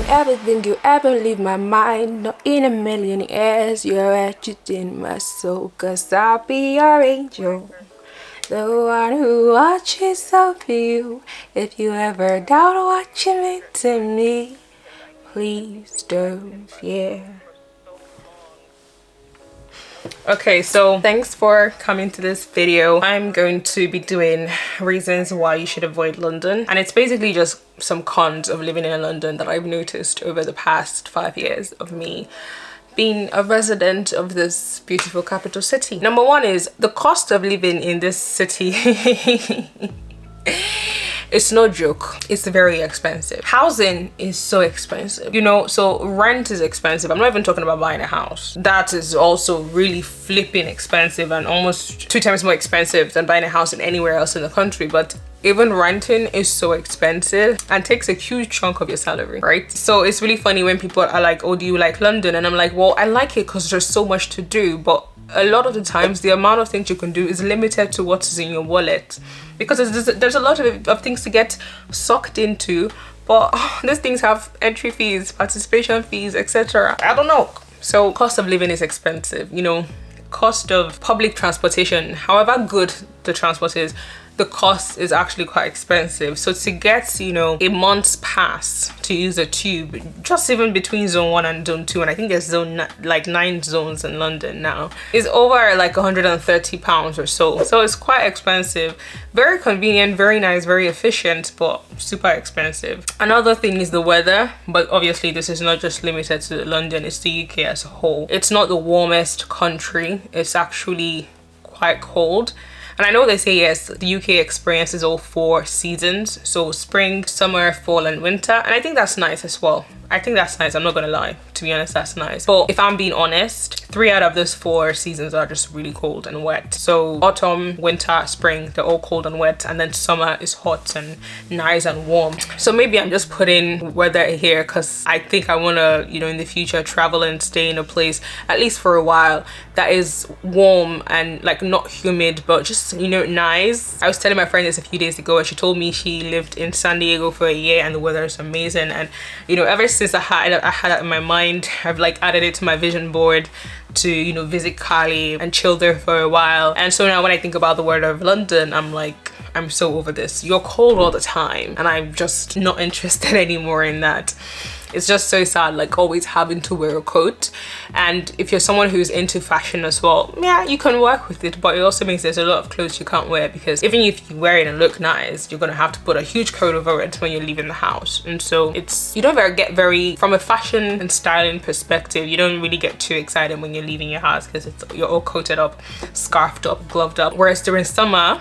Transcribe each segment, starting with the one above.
everything you ever leave my mind. Not in a million years, you're etched in my soul. 'Cause I'll be your angel, the one who watches over you. If you ever doubt what you mean to me, please don't, yeah. Okay, so thanks for coming to this video. I'm going to be doing reasons why you should avoid London, and it's basically just some cons of living in London that I've noticed over the past 5 years of me being a resident of this beautiful capital city. Number one is the cost of living in this city. It's no joke. It's very expensive. Housing is so expensive, you know, so rent is expensive. I'm not even talking about buying a house. That is also really flipping expensive and almost 2 times more expensive than buying a house in anywhere else in the country. But even renting is so expensive and takes a huge chunk of your salary, right? So it's really funny when people are like, oh, do you like London? And I'm like, well, I like it because there's so much to do, but a lot of the times the amount of things you can do is limited to what is in your wallet, because there's a lot of things to get sucked into, but these things have entry fees, participation fees, etc. I don't know. So cost of living is expensive, you know. Cost of public transportation, however good the transport is, the cost is actually quite expensive. So to get, you know, a month's pass to use a tube, just even between zone 1 and zone 2, and I think there's like 9 zones in London now, is over like £130 or so. So it's quite expensive. Very convenient, very nice, very efficient, but super expensive. Another thing is the weather, but obviously this is not just limited to London, it's the UK as a whole. It's not the warmest country. It's actually quite cold. And I know they say, yes, the UK experiences all 4 seasons. So spring, summer, fall, and winter. And I think that's nice as well. I think that's nice. I'm not gonna lie. To be honest, that's nice. But if I'm being honest, 3 out of those 4 seasons are just really cold and wet. So autumn, winter, spring, they're all cold and wet. And then summer is hot and nice and warm. So maybe I'm just putting weather here because I think I wanna, you know, in the future travel and stay in a place, at least for a while, that is warm and like not humid, but just, you know, nice. I was telling my friend this a few days ago, and she told me she lived in San Diego for a year and the weather is amazing. And, you know, ever since I had that in my mind, I've like added it to my vision board to, you know, visit Cali and chill there for a while. And so now when I think about the weather of London, I'm like, I'm so over this. You're cold all the time and I'm just not interested anymore in that. It's just so sad, like always having to wear a coat. And if you're someone who's into fashion as well, yeah, you can work with it, but it also means there's a lot of clothes you can't wear, because even if you wear it and look nice, you're gonna have to put a huge coat over it when you're leaving the house. And so you don't get very, from a fashion and styling perspective, you don't really get too excited when you're leaving your house because you're all coated up, scarfed up, gloved up. Whereas during summer,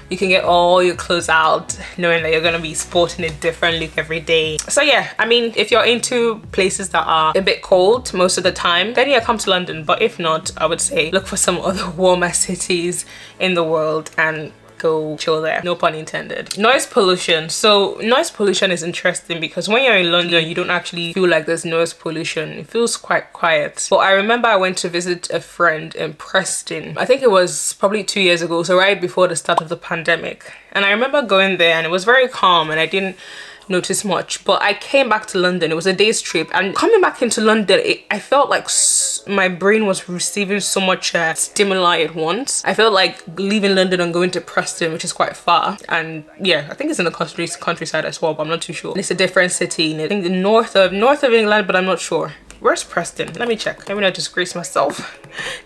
you can get all your clothes out knowing that you're gonna be sporting a different look every day. So yeah, I mean, if you're into places that are a bit cold most of the time, then yeah, come to London. But if not, I would say look for some other warmer cities in the world and go chill there, no pun intended. Noise pollution. So noise pollution is interesting because when you're in London, you don't actually feel like there's noise pollution. It feels quite quiet. But I remember I went to visit a friend in Preston. I think it was probably 2 years ago, so right before the start of the pandemic. And I remember going there and it was very calm and I didn't notice much. But I came back to London, it was a day's trip, and coming back into London, I felt like my brain was receiving so much stimuli at once. I felt like leaving London and going to Preston, which is quite far, and yeah, I think it's in the countryside as well, but I'm not too sure. It's a different city, I think the north of England, but I'm not sure. Where's Preston? Let me check. Let me not disgrace myself.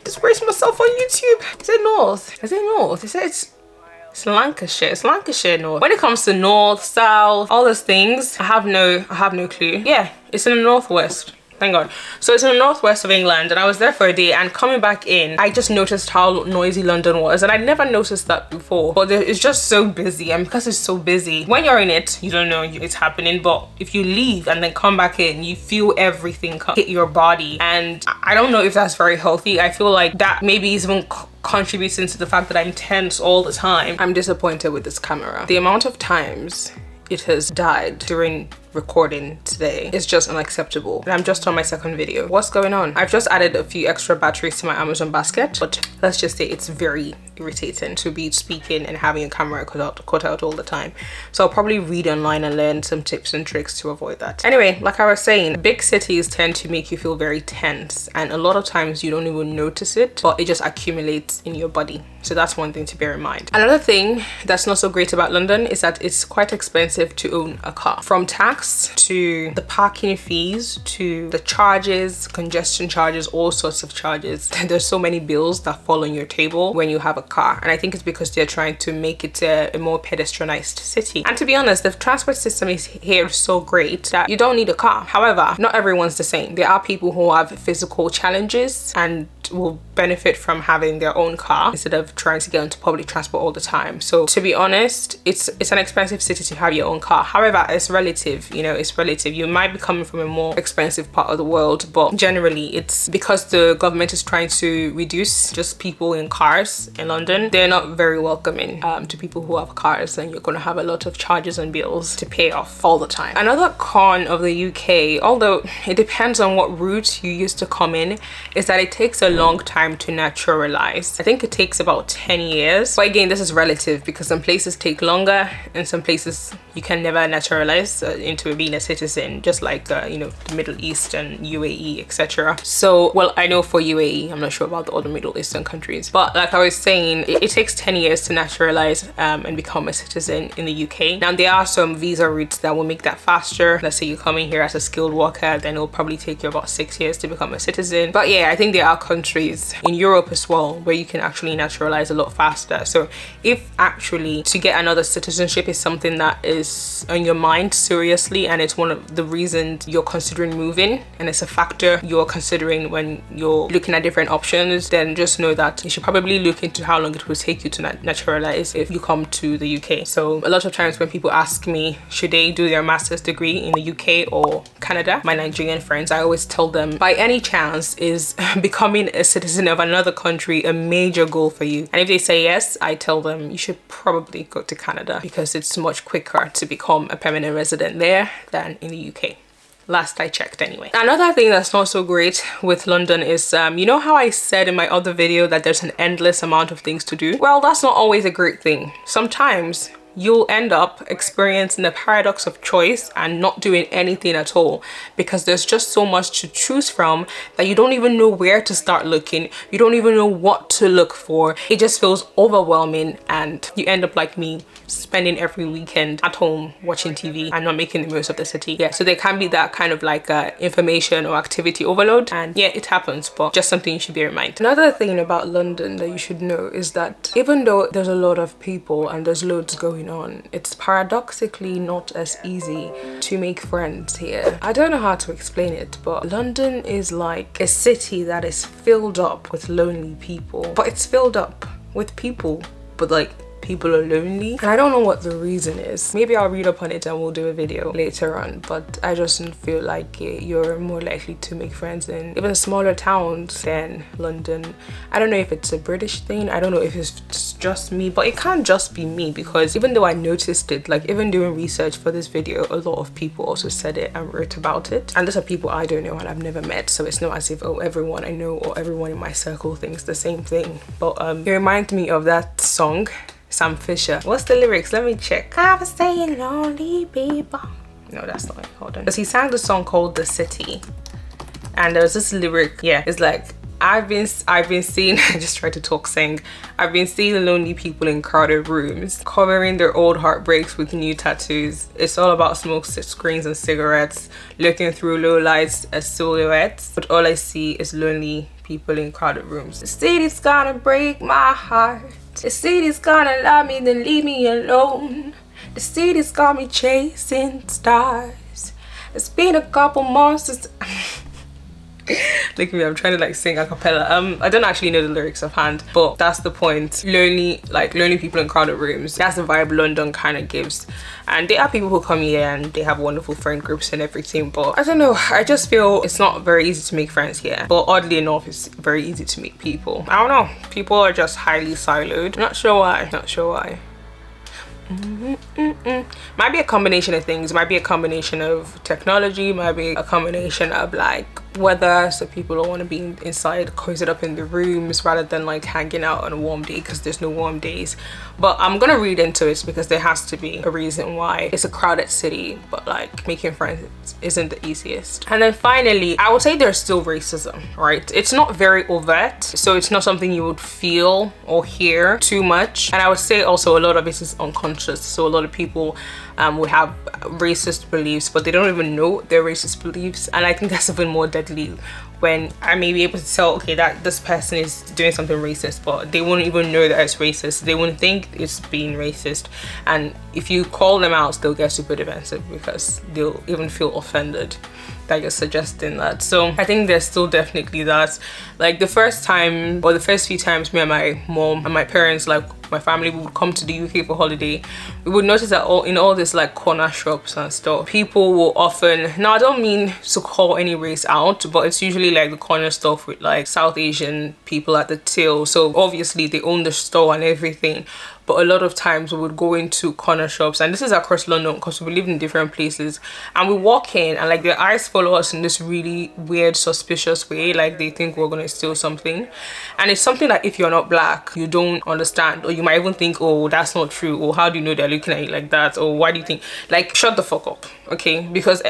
Disgrace myself on YouTube. Is it north? Is it north? It's Lancashire. It's Lancashire north. When it comes to north, south, all those things, I have no clue. Yeah, it's in the northwest. Thank God. So it's in the northwest of England, and I was there for a day, and coming back in, I just noticed how noisy London was, and I'd never noticed that before. But it's just so busy, and because it's so busy, when you're in it, you don't know it's happening, but if you leave and then come back in, you feel everything hit your body, and I don't know if that's very healthy. I feel like that maybe is even contributing to the fact that I'm tense all the time. I'm disappointed with this camera. The amount of times it has died during recording today is just unacceptable. And I'm just on my second video. What's going on? I've just added a few extra batteries to my Amazon basket, but let's just say it's very irritating to be speaking and having a camera cut out all the time. So I'll probably read online and learn some tips and tricks to avoid that. Anyway, like I was saying, big cities tend to make you feel very tense, and a lot of times you don't even notice it, but it just accumulates in your body. So that's one thing to bear in mind. Another thing that's not so great about London is that it's quite expensive to own a car. From tax to the parking fees to the charges, congestion charges, all sorts of charges. There's so many bills that fall on your table when you have a car, and I think it's because they're trying to make it a more pedestrianized city. And to be honest, the transport system is here so great that you don't need a car. However, not everyone's the same. There are people who have physical challenges and will benefit from having their own car instead of trying to get into public transport all the time. So to be honest, it's an expensive city to have your own car. However, it's relative, you know, it's relative. You might be coming from a more expensive part of the world, but generally it's because the government is trying to reduce just people in cars in London. They're not very welcoming to people who have cars, and you're going to have a lot of charges and bills to pay off all the time. Another con of the UK, although it depends on what route you use to come in, is that it takes a long time to naturalize. I think it takes about 10 years, but again, this is relative because some places take longer and some places you can never naturalize into being a citizen, just like you know, the Middle East and UAE, etc. So, well, I know for UAE, I'm not sure about the other Middle Eastern countries, but like I was saying, it takes 10 years to naturalize and become a citizen in the UK. Now, there are some visa routes that will make that faster. Let's say you come in here as a skilled worker, then it'll probably take you about 6 years to become a citizen. But yeah, I think there are countries in Europe as well where you can actually naturalize a lot faster. So if actually to get another citizenship is something that is on your mind seriously, and it's one of the reasons you're considering moving, and it's a factor you're considering when you're looking at different options, then just know that you should probably look into how long it will take you to naturalize if you come to the UK. So a lot of times when people ask me should they do their master's degree in the UK or Canada, my Nigerian friends, I always tell them, by any chance is becoming a citizen of another country a major goal for you? And if they say yes, I tell them you should probably go to Canada because it's much quicker to become a permanent resident there than in the UK. Last I checked anyway. Another thing that's not so great with London is, you know how I said in my other video that there's an endless amount of things to do? Well, that's not always a great thing. Sometimes you'll end up experiencing the paradox of choice and not doing anything at all because there's just so much to choose from that you don't even know where to start looking. You don't even know what to look for. It just feels overwhelming, and you end up like me, spending every weekend at home watching TV and not making the most of the city. Yeah, so there can be that kind of like information or activity overload, and yeah, it happens, but just something you should bear in mind. Another thing about London that you should know is that even though there's a lot of people and there's loads going on, it's paradoxically not as easy to make friends here. I don't know how to explain it, but London is like a city that is filled up with lonely people, but it's filled up with people, but like people are lonely, and I don't know what the reason is. Maybe I'll read up on it and we'll do a video later on, but I just feel like you're more likely to make friends in even smaller towns than London. I don't know if it's a British thing, I don't know if it's just me, but it can't just be me, because even though I noticed it, like even doing research for this video, a lot of people also said it and wrote about it, and these are people I don't know and I've never met, so it's not as if, oh, everyone I know or everyone in my circle thinks the same thing. But it reminds me of that song, Sam Fisher. What's the lyrics? Let me check. I was saying lonely people. No, that's not it. Hold on. Because he sang the song called The City, and there's this lyric. Yeah, it's like, I've been seeing, I just tried to talk saying, I've been seeing lonely people in crowded rooms, covering their old heartbreaks with new tattoos. It's all about smoke screens and cigarettes, looking through low lights as silhouettes, but all I see is lonely people in crowded rooms. The city's gonna break my heart. The city's gonna love me, then leave me alone. The city's got me chasing stars. It's been a couple months since look at me, I'm trying to like sing a cappella. I don't actually know the lyrics offhand, but that's the point. Lonely people in crowded rooms. That's the vibe London kind of gives. And there are people who come here and they have wonderful friend groups and everything, but I don't know, I just feel it's not very easy to make friends here. But oddly enough, it's very easy to meet people. I don't know, people are just highly siloed. Not sure why. Might be a combination of things. Might be a combination of technology. Might be a combination of like weather, so people don't want to be inside cozied up in the rooms rather than like hanging out on a warm day, because there's no warm days. But I'm gonna read into it because there has to be a reason why it's a crowded city, but like making friends isn't the easiest. And then finally, I would say there's still racism, right? It's not very overt, so it's not something you would feel or hear too much. And I would say also a lot of it is unconscious, so a lot of people would have racist beliefs, but they don't even know their racist beliefs. And I think that's even more deadly, when I may be able to tell, okay, that this person is doing something racist, but they won't even know that it's racist. They wouldn't think it's being racist. And if you call them out, they'll get super defensive because they'll even feel offended that you're suggesting that. So I think there's still definitely that. Like the first time, or the first few times me and my mom and my parents, like my family, would come to the UK for holiday, we would notice that in all this like corner shops and stuff, people will often, now I don't mean to call any race out, but it's usually like the corner stuff with like South Asian people at the till. So obviously they own the store and everything, but a lot of times we would go into corner shops, and this is across London because we live in different places, and we walk in and like their eyes follow us in this really weird, suspicious way, like they think we're gonna steal something. And it's something that if you're not black, you don't understand, or you might even think, oh, that's not true, or how do you know they're looking at you like that, or why do you think, like, shut the fuck up, okay? Because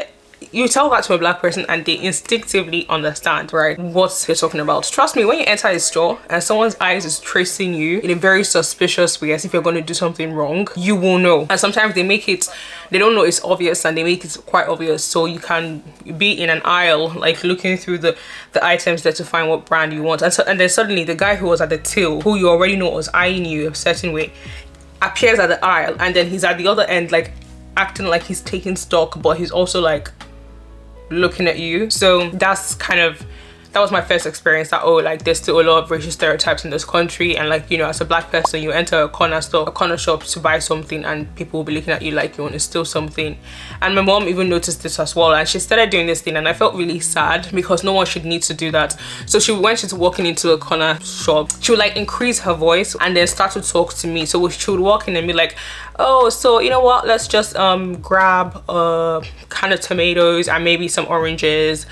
you tell that to a black person and they instinctively understand, right, what you're talking about. Trust me, when you enter a store and someone's eyes is tracing you in a very suspicious way, as if you're going to do something wrong, you will know. And sometimes they don't know it's obvious, and they make it quite obvious, so you can be in an aisle like looking through the items there to find what brand you want, and then suddenly the guy who was at the till, who you already know was eyeing you a certain way, appears at the aisle, and then he's at the other end like acting like he's taking stock, but he's also like looking at you. So that was my first experience, that, oh, like there's still a lot of racial stereotypes in this country. And like, you know, as a black person, you enter a corner shop to buy something, and people will be looking at you like you want to steal something. And my mom even noticed this as well, and she started doing this thing, and I felt really sad because no one should need to do that. So when she's walking into a corner shop, she would like increase her voice and then start to talk to me. So she would walk in and be like, oh, so you know what, let's just grab a can of tomatoes and maybe some oranges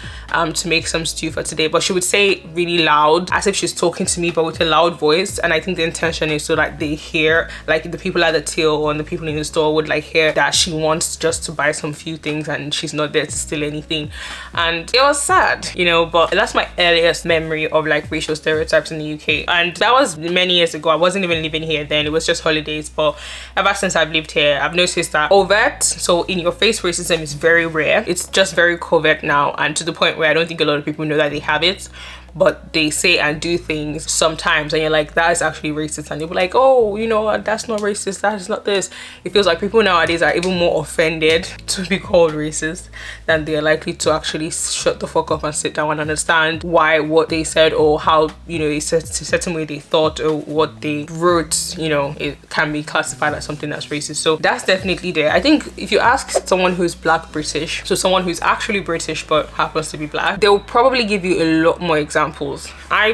to make some stew for today. But she would say it really loud, as if she's talking to me, but with a loud voice. And I think the intention is so that they hear, like the people at the till and the people in the store would like hear that she wants just to buy some few things and she's not there to steal anything. And it was sad, you know, but that's my earliest memory of like racial stereotypes in the UK. And that was many years ago. I wasn't even living here then, it was just holidays. But ever since I've lived here, I've noticed that overt, so in your face racism, is very rare. It's just very covert now, and to the point where I don't think a lot of people know that they have it. But they say and do things sometimes and you're like, that is actually racist, and they'll be like, oh, you know, that's not racist, that is not this. It feels like people nowadays are even more offended to be called racist than they're likely to actually shut the fuck up and sit down and understand why what they said, or how, you know, it's a certain way they thought, or what they wrote, you know, it can be classified as something that's racist. So that's definitely there. I think if you ask someone who's black British, so someone who's actually British but happens to be black, they'll probably give you a lot more examples. I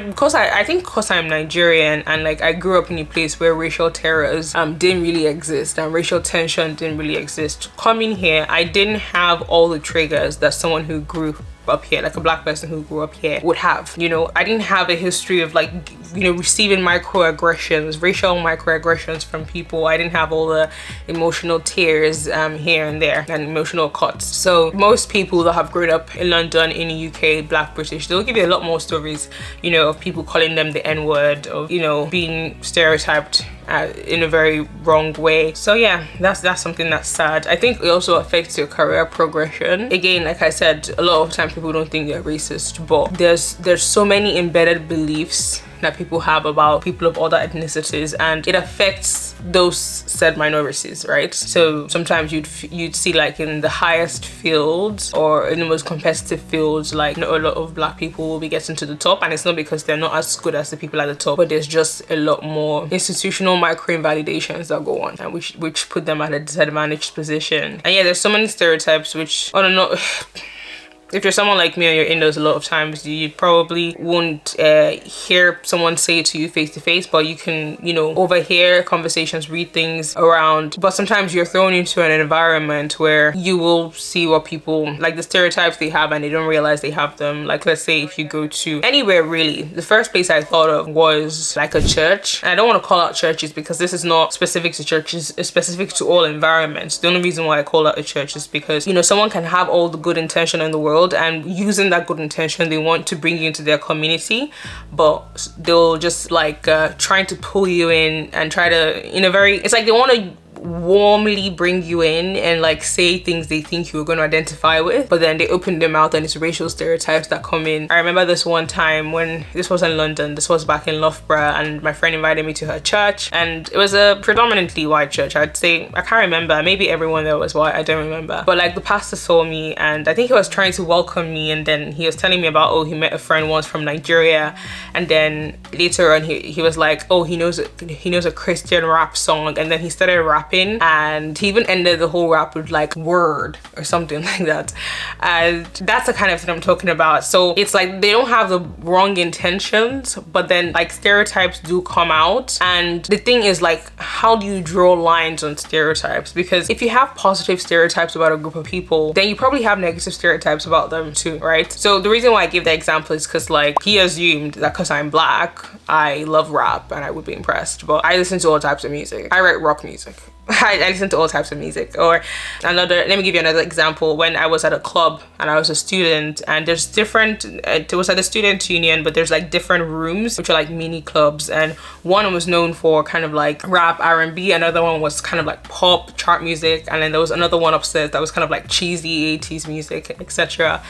think because I'm Nigerian, and like I grew up in a place where racial terrors didn't really exist and racial tension didn't really exist. Coming here, I didn't have all the triggers that someone who grew up here, like a black person who grew up here, would have. You know, I didn't have a history of like, you know, receiving microaggressions, racial microaggressions from people. I didn't have all the emotional tears here and there, and emotional cuts. So most people that have grown up in London, in the UK, black British, they'll give you a lot more stories, you know, of people calling them the N-word, of, you know, being stereotyped in a very wrong way. So yeah, that's something that's sad. I think it also affects your career progression. Again, like I said, a lot of times people don't think they're racist, but there's so many embedded beliefs that people have about people of other ethnicities, and it affects those said minorities, right? So sometimes you'd see like in the highest fields or in the most competitive fields, like, you know, a lot of black people will be getting to the top, and it's not because they're not as good as the people at the top, but there's just a lot more institutional micro invalidations that go on, and which put them at a disadvantaged position. And yeah, there's so many stereotypes which, I don't know, if you're someone like me and you're indoors a lot of times, you probably won't hear someone say it to you face to face, but you can, you know, overhear conversations, read things around. But sometimes you're thrown into an environment where you will see what people, like the stereotypes they have and they don't realize they have them. Like, let's say if you go to anywhere really, the first place I thought of was like a church. And I don't want to call out churches because this is not specific to churches, it's specific to all environments. The only reason why I call out a church is because, you know, someone can have all the good intention in the world, and using that good intention, they want to bring you into their community, but they'll just like trying to pull you in and try to, in a very, it's like they want to warmly bring you in and like say things they think you're going to identify with, but then they open their mouth and it's racial stereotypes that come in. I remember this one time when this was in London, this was back in Loughborough, and my friend invited me to her church, and it was a predominantly white church. I'd say, I can't remember, maybe everyone there was white, I don't remember, but like the pastor saw me and I think he was trying to welcome me, and then he was telling me about, oh, he met a friend once from Nigeria, and then later on he was like, oh, he knows a Christian rap song, and then he started rapping, and he even ended the whole rap with like word or something like that. And that's the kind of thing I'm talking about. So it's like they don't have the wrong intentions, but then like stereotypes do come out. And the thing is, like, how do you draw lines on stereotypes? Because if you have positive stereotypes about a group of people, then you probably have negative stereotypes about them too, right? So the reason why I give that example is because like he assumed that because I'm black, I love rap and I would be impressed, but I listen to all types of music. I write rock music. I listen to all types of music. Or let me give you another example. When I was at a club and I was a student, and there's different, it was at a student union, but there's like different rooms which are like mini clubs, and one was known for kind of like rap, R&B, another one was kind of like pop chart music, and then there was another one upstairs that was kind of like cheesy 80s music, etc.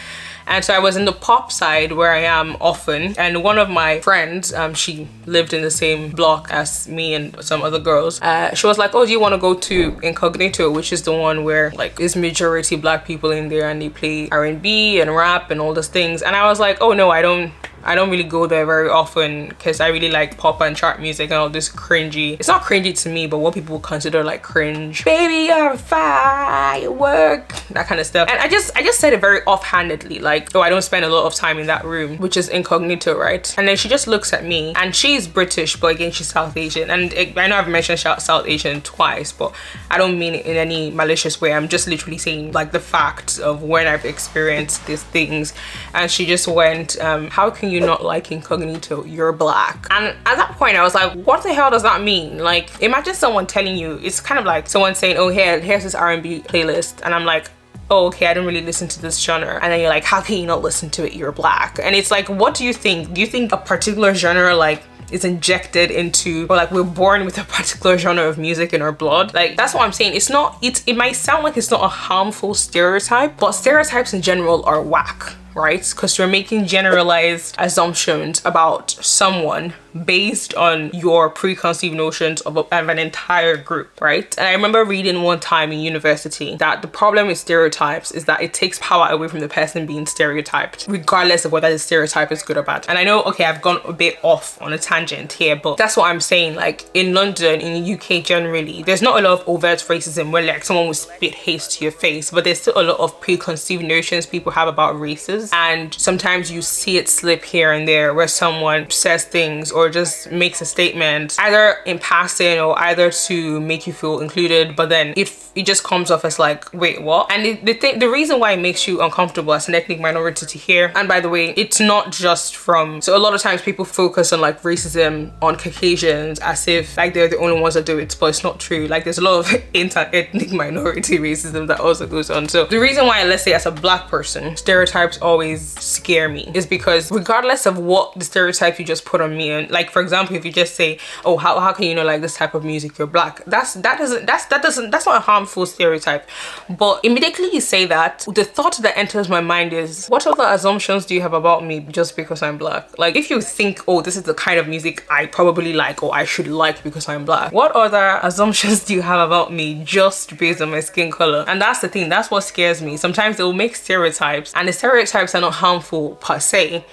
And so I was in the pop side where I am often, and one of my friends, she lived in the same block as me and some other girls. She was like, oh, do you want to go to Incognito, which is the one where like there's majority black people in there and they play R&B and rap and all those things. And I was like, oh no, I don't really go there very often because I really like pop and chart music and all this cringy. It's not cringy to me, but what people consider like cringe. Baby, you're a firework, that kind of stuff. And I just said it very offhandedly, like, oh, I don't spend a lot of time in that room, which is Incognito, right? And then she just looks at me, and she's British, but again, she's South Asian. And I know I've mentioned South Asian twice, but I don't mean it in any malicious way. I'm just literally saying like the facts of when I've experienced these things. And she just went, how can you not like Incognito? You're black. And at that point I was like, what the hell does that mean? Like, imagine someone telling you, it's kind of like someone saying, oh, here's this R&B playlist, and I'm like, oh, okay, I don't really listen to this genre. And then you're like, how can you not listen to it? You're black. And it's like, what do you think? Do you think a particular genre like is injected into, or like we're born with a particular genre of music in our blood? Like, that's what I'm saying. It might sound like it's not a harmful stereotype, but stereotypes in general are whack, right? Because you're making generalized assumptions about someone based on your preconceived notions of an entire group, right? And I remember reading one time in university that the problem with stereotypes is that it takes power away from the person being stereotyped, regardless of whether the stereotype is good or bad. And I know, okay, I've gone a bit off on a tangent here, but that's what I'm saying. Like in London, in the UK generally, there's not a lot of overt racism where like someone will spit hate to your face, but there's still a lot of preconceived notions people have about races. And sometimes you see it slip here and there where someone says things or just makes a statement either in passing or either to make you feel included, but then it just comes off as like, wait, what? And the reason why it makes you uncomfortable as an ethnic minority to hear, and by the way, it's not just from, so a lot of times people focus on like racism on Caucasians as if like they're the only ones that do it, but it's not true. Like there's a lot of ethnic minority racism that also goes on. So the reason why, let's say as a black person, stereotypes always scare me is because regardless of what the stereotype you just put on me, and like for example, if you just say, oh, how can you know like this type of music, you're black, that's not a harmful stereotype. But immediately you say that, the thought that enters my mind is, what other assumptions do you have about me just because I'm black? Like if you think, oh, this is the kind of music I probably like or I should like because I'm black, what other assumptions do you have about me just based on my skin color? And that's the thing, that's what scares me. Sometimes they'll make stereotypes, and the stereotypes are not harmful per se,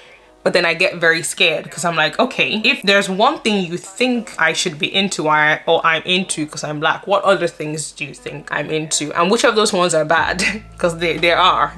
But then I get very scared because I'm like, okay, if there's one thing you think I should be into or I'm into because I'm black, what other things do you think I'm into? And which of those ones are bad? Because there are.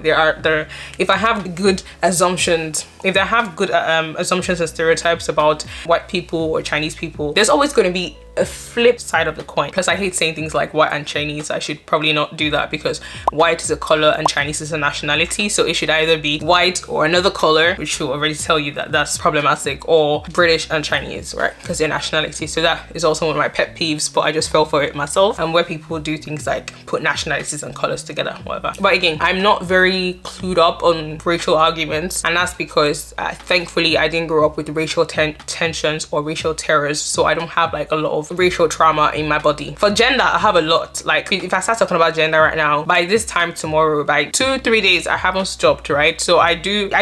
If I have good assumptions, if I have good assumptions and stereotypes about white people or Chinese people, there's always going to be a flip side of the coin. Plus I hate saying things like white and Chinese. I should probably not do that because white is a color and Chinese is a nationality, so it should either be white or another color, which will already tell you that that's problematic, or British and Chinese, right? Because they're nationality. So that is also one of my pet peeves, but I just fell for it myself. And where people do things like put nationalities and colors together, whatever. But again, I'm not very clued up on racial arguments, and that's because thankfully I didn't grow up with racial tensions or racial terrors, so I don't have like a lot of racial trauma in my body. For gender, I have a lot. Like if I start talking about gender right now, by this time tomorrow, by 2-3 days, I haven't stopped, right? So I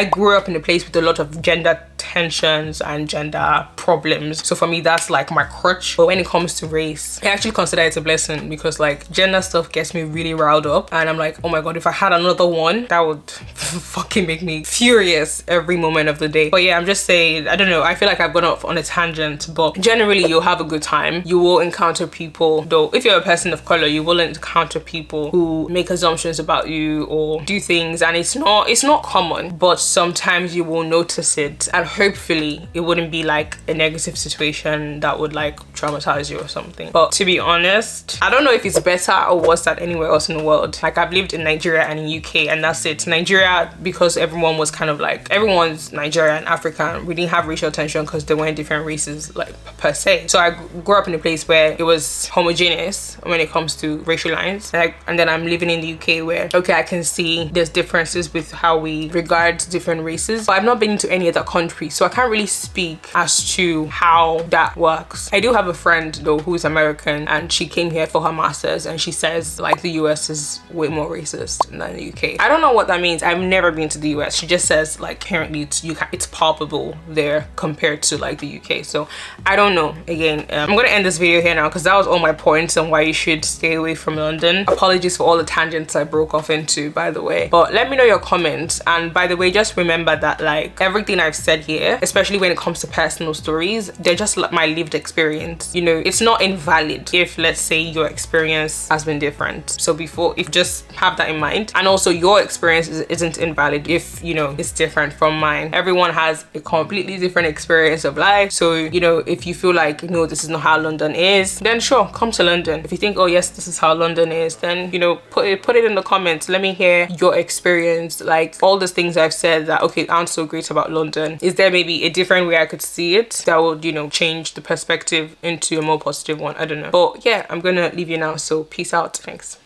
grew up in a place with a lot of gender tensions and gender problems. So for me, that's like my crutch. But when it comes to race, I actually consider it a blessing because like gender stuff gets me really riled up. And I'm like, oh my God, if I had another one, that would fucking make me furious every moment of the day. But yeah, I'm just saying, I don't know. I feel like I've gone off on a tangent, but generally you'll have a good time. You will encounter people, though, if you're a person of color, you will encounter people who make assumptions about you or do things, and it's not common, but sometimes you will notice it, and hopefully it wouldn't be like a negative situation that would like traumatize you or something. But to be honest, I don't know if it's better or worse than anywhere else in the world. Like I've lived in Nigeria and in UK, and that's it. Nigeria, because everyone was kind of like, everyone's Nigerian, African, we didn't have racial tension because they weren't different races like per se. So I grew up in a place where it was homogeneous when it comes to racial lines, like, and then I'm living in the UK where, okay, I can see there's differences with how we regard different races, but I've not been to any other country, so I can't really speak as to how that works. I do have a friend though who's American, and she came here for her master's, and she says like the US is way more racist than the UK. I don't know what that means. I've never been to the US. She just says like currently it's palpable there compared to like the UK. So I don't know. Again, I'm gonna end this video here now because that was all my points on why you should stay away from London. Apologies for all the tangents I broke off into, by the way, but let me know your comments. And by the way, just remember that like everything I've said here, especially when it comes to personal stories, they're just like my lived experience. You know, it's not invalid if, let's say, your experience has been different. So if just have that in mind. And also your experience isn't invalid if, you know, it's different from mine. Everyone has a completely different experience of life. So, you know, if you feel like, no, this is not how London is, then sure, come to London. If you think, oh yes, this is how London is, then, you know, put it in the comments. Let me hear your experience, like all the things I've said that, okay, aren't so great about London. Is there maybe a different way I could see it that would, you know, change the perspective into a more positive one? I don't know. But yeah, I'm gonna leave you now, so peace out. Thanks.